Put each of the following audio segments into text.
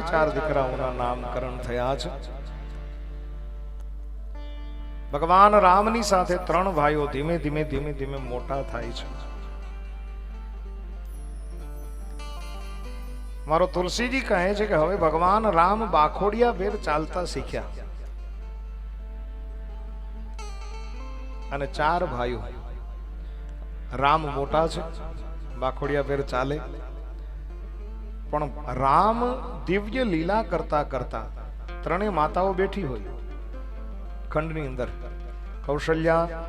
ચાર દીકરાઓના નામકરણ થયા છે. ભગવાન રામની સાથે ત્રણ ભાઈઓ ધીમે ધીમે ધીમે ધીમે મોટા થાય છે. મારો તુલસીજી કહે છે કે હવે ભગવાન રામ બાખોડિયા વેર ચાલતા શીખ્યા અને ચાર ભાઈઓ. રામ મોટા છે, બાખોડિયા વેર ચાલે, પણ રામ દિવ્ય લીલા કરતા કરતા ત્રણેય માતાઓ બેઠી હોય ખંડની અંદર. કૌશલ્યા,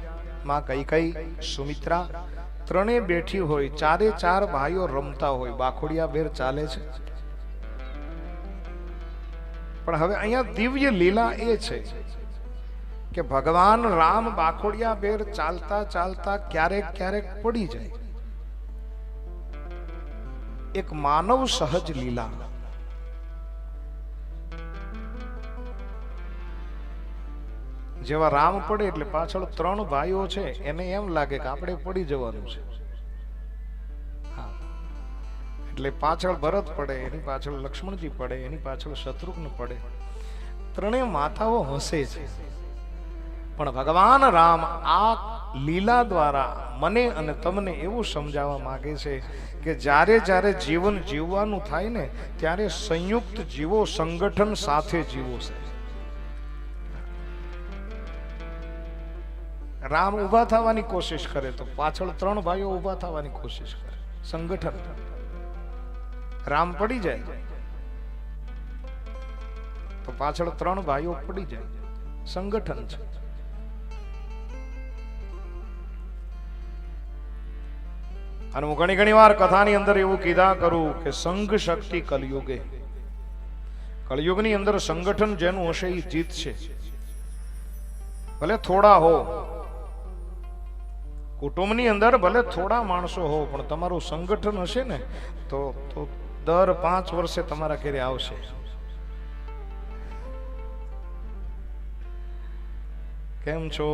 માં કૈકેયી, સુમિત્રા ત્રણે બેઠી હોય, ચારે ચાર ભાઈઓ રમતા હોય, બાખોડિયા વેર ચાલે છે. પણ હવે અહીંયા દિવ્ય લીલા એ છે કે ભગવાન રામ બાખોડિયા વેર ચાલતા ચાલતા ક્યારેક ક્યારેક પડી જાય. એક માનવ સહજ લીલા. જેવા રામ પડે એટલે પાછળ ત્રણ ભાઈઓ છે એને એમ લાગે કે આપણે પડી જવાનું છે. એટલે પાછળ ભરત પડે, એની પાછળ લક્ષ્મણજી પડે, એની પાછળ શત્રુઘ્ન પડે, ત્રણેય માતાઓ હસે છે. પણ ભગવાન રામ આ લીલા દ્વારા મને અને તમને એવું સમજાવવા માંગે છે કે જ્યારે જ્યારે જીવન જીવવાનું થાય ને ત્યારે સંયુક્ત જીવો, સંગઠન સાથે જીવો છે. રામ ઉભા થવાની કોશિશ કરે તો પાછળ ત્રણ ભાઈઓ ઉભા થવાની કોશિશ કરે, સંગઠન. રામ પડી જાય તો પાછળ ત્રણ ભાઈઓ પડી જાય, સંગઠન છે. અને હું ઘણી ઘણી વાર કથાની અંદર એવું કીધા કરું કે સંઘ શક્તિ કલયુગે. કલયુગની અંદર સંગઠન જેનું હશે એ જીતશે. ભલે થોડા હો, કુટુંબની અંદર ભલે થોડા માણસો હો, પણ તમારું સંગઠન હશે ને તો દર 5 વર્ષે તમારા ઘરે આવશે. કેમ છો?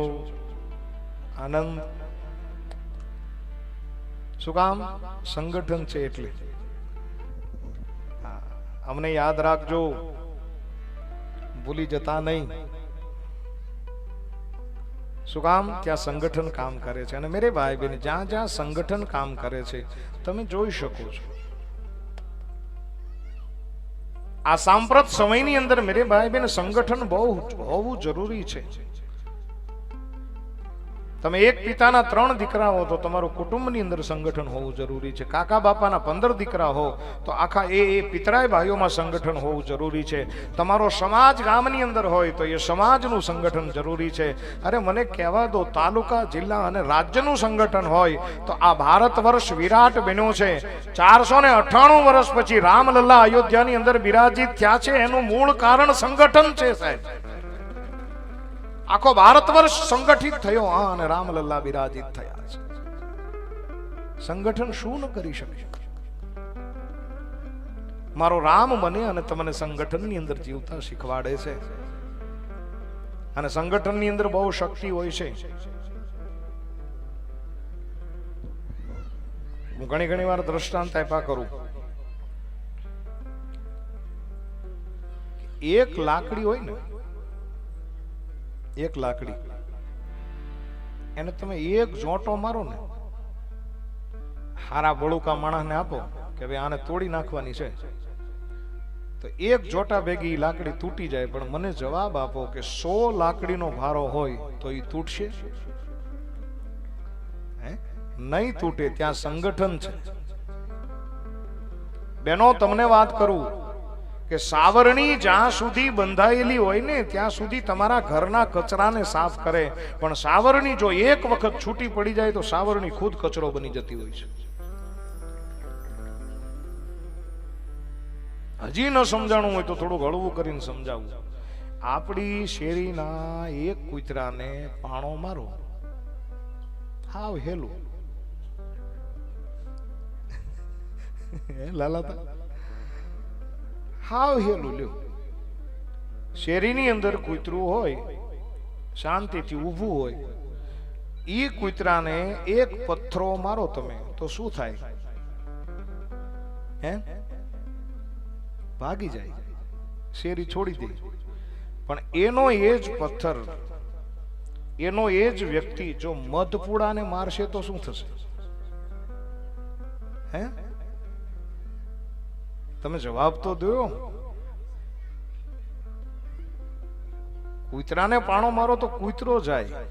આનંદ. શું કામ? સંગઠન છે એટલે. અમને યાદ રાખજો, ભૂલી જતા નહીં. શું કામ? ત્યાં સંગઠન કામ કરે છે. અને મેરે ભાઈ બહેન, જ્યાં જ્યાં સંગઠન કામ કરે છે તમે જોઈ શકો છો. આ સાંપ્રત સમયની અંદર મેરે ભાઈ બહેન સંગઠન બહુ હોવું જરૂરી છે. તમે એક પિતાના 3 દીકરા હો તો તમારું કુટુંબની અંદર સંગઠન હોવું જરૂરી છે. કાકા બાપાના 15 દીકરા હો તો આખા એ પિતરાય ભાઈઓમાં સંગઠન હોવું જરૂરી છે. તમારો સમાજ ગામની અંદર હોય તો એ સમાજનું સંગઠન જરૂરી છે. અરે મને કહેવા દો, તાલુકા, જિલ્લા અને રાજ્યનું સંગઠન હોય તો આ ભારત વર્ષ વિરાટ બન્યો છે. 498 વર્ષ પછી રામલલ્લા અયોધ્યાની અંદર બિરાજિત થયા છે. એનું મૂળ કારણ સંગઠન છે સાહેબ. આખો ભારત વર્ષ સંગઠિત થયો અને રામલલ્લા બિરાજિત થયા છે. સંગઠન શું ન કરી શકે? મારો રામ મને અને તમને સંગઠનની અંદર જીવતા શીખવાડે છે. અને સંગઠનની અંદર બહુ શક્તિ હોય છે. હું ઘણી ઘણી વાર દ્રષ્ટાંત આપ્યા કરું. એક લાકડી હોય ને, એક લાકડી, એને તમે એક જોંટો મારો ને, હારા બળુકા માણસને આપો કે ભાઈ આને તોડી નાખવાની છે, તો એક જોટા ભેગી લાકડી તૂટી જાય. પણ મને જવાબ આપો કે 100 લાકડીનો ભારો હોય તો એ તૂટશે? નહીં તૂટે. ત્યાં સંગઠન છે. બેનો, તમને વાત કરું કે સાવરણી જ્યાં સુધી બંધાયેલી હોય ને ત્યાં સુધી તમારા ઘરના કચરાને સાફ કરે. પણ સાવરણી જો એક વખત છૂટી પડી જાય તો સાવરણી ખુદ કચરો બની જતી હોય છે. હજી ન સમજાણું હોય તો થોડું હળવું કરીને સમજાવું. આપણી શેરીના એક કૂતરાને પાણો મારો, હાવ હેલું. લાલાતા હાવ હેલું લ્યો. શેરીની અંદર કૂતરું હોય, શાંતિથી ઊભું હોય, ઈ કૂતરાને એક પથ્થરો મારો તમે તો શું થાય? હે? ભાગી જાય. શેરી છોડી દે. પણ એનો એ જ પથ્થર, એનો એ જ વ્યક્તિ જો મધપુડાને મારશે તો શું થશે? હે, તમે જવાબ તો દો. કૂતરાને પાણો મારો તો કૂતરો જાય,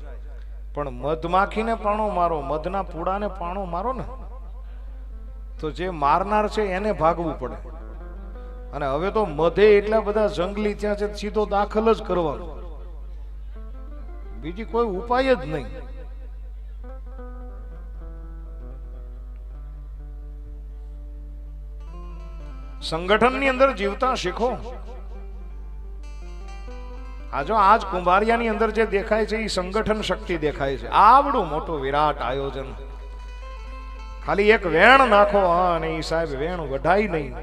પણ મધમાખીને પાણો મારો, મધના પૂડાને પાણો મારો ને તો જે મારનાર છે એને ભાગવું પડે. અને હવે તો મધે એટલા બધા જંગલી ત્યાં છે, સીધો દાખલ જ કરવાનો, બીજી કોઈ ઉપાય જ નહીં. સંગઠનની અંદર જીવતા શીખો. આજ કુંભારિયાની અંદર જે દેખાય છે એ સંગઠન શક્તિ દેખાય છે. આવડું મોટું વિરાટ આયોજન, ખાલી એક વેણ નાખો અને એ સાહેબ વેણ વઢાય નહીં.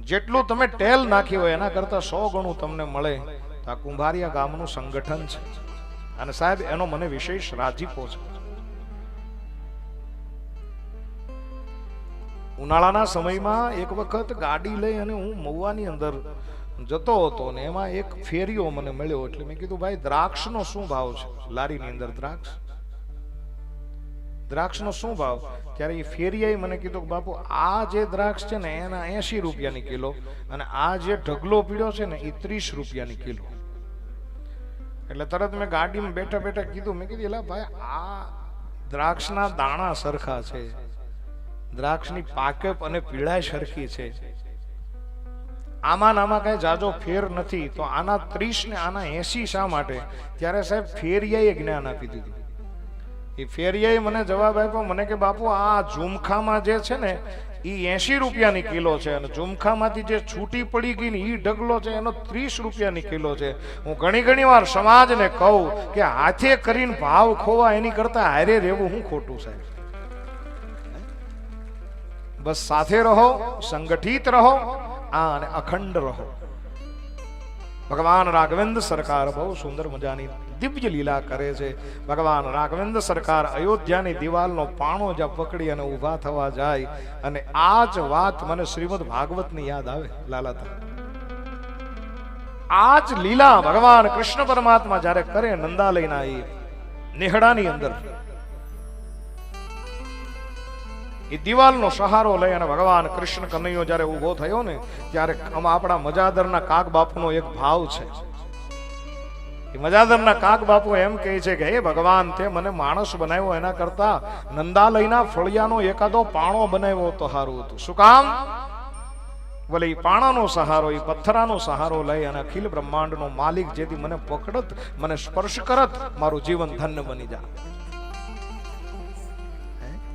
જેટલું તમે ટેલ નાખી હોય એના કરતા 100 ગણું તમને મળે. તો આ કુંભારિયા ગામનું સંગઠન છે. અને સાહેબ એનો મને વિશેષ રાજીપો છે. ઉનાળાના સમયમાં એક વખત ગાડી લઈ અને હું મહુવાની અંદર જતો હતો ને એમાં એક ફેરિયો મને મળ્યો. એટલે મેં કીધું ભાઈ દ્રાક્ષનો શું ભાવ છે? લારીની અંદર દ્રાક્ષનો શું ભાવ? ત્યારે એ ફેરિયાએ મને કીધું કે બાપુ આ જે દ્રાક્ષ છે ને એના 80 રૂપિયાની કિલો, અને આ જે ઢગલો પીડ્યો છે ને એ 30 રૂપિયાની કિલો. એટલે તરત મેં ગાડીમાં બેઠા બેઠા કીધું, મેં કીધું એલા ભાઈ આ દ્રાક્ષના દાણા સરખા છે, દ્રાક્ષની પાકપ અને પીળાઈ સરખી છે, આમાં કઈ જાજો ફેર નથી, તો આના 30 ને આના 80 શા માટે? ત્યારે સાહેબ ફેરિયાએ જ્ઞાન આપી દીધું. એ ફેરિયાએ મને જવાબ આપ્યો, મને કે બાપુ આ ઝુમખામાં જે છે ને એ 80 રૂપિયાની કિલો છે, અને ઝુમખામાંથી જે છૂટી પડી ગઈ ને એ ઢગલો છે એનો 30 રૂપિયાની કિલો છે. હું ઘણી વાર સમાજને કહું કે હાથે કરીને ભાવ ખોવા એની કરતા હારે રહેવું હું ખોટું સાહેબ. બસ સાથે રહો, સંગઠિત રહો અને અખંડ રહો. ભગવાન રાઘવેન્દ્ર સરકાર બહુ સુંદર મજાની દિવ્ય લીલા કરે છે. ભગવાન રાઘવેન્દ્ર સરકાર અયોધ્યાની દિવાલનો પાણો જ્યાં પકડી અને ઊભા થવા જાય, અને આ જ વાત મને શ્રીમદ ભાગવતની યાદ આવે. લાલાતા આ જ લીલા ભગવાન કૃષ્ણ પરમાત્મા જ્યારે કરે નંદાલયના એ નેહડાની અંદર, એ દિવાલનો સહારો લઈ અને ભગવાન કૃષ્ણ કનૈયો જ્યારે ઉભો થયો ને, ત્યારે આપણા મજાદરના કાગ બાપુનો એક ભાવ છે. એ મજાદરના કાગ બાપુ એમ કહે છે કે હે ભગવાન, તે મને માણસ બનાવ્યો એના કરતા નંદાલયના ફળિયાનો એકાદો પાણો બનાવ્યો તો સારું હતું. શું કામ? બોલે એ પાણાનો સહારો, એ પથ્થરાનો સહારો લઈ અને અખિલ બ્રહ્માંડનો માલિક જેથી મને પકડત, મને સ્પર્શ કરત, મારું જીવન ધન્ય બની જાય.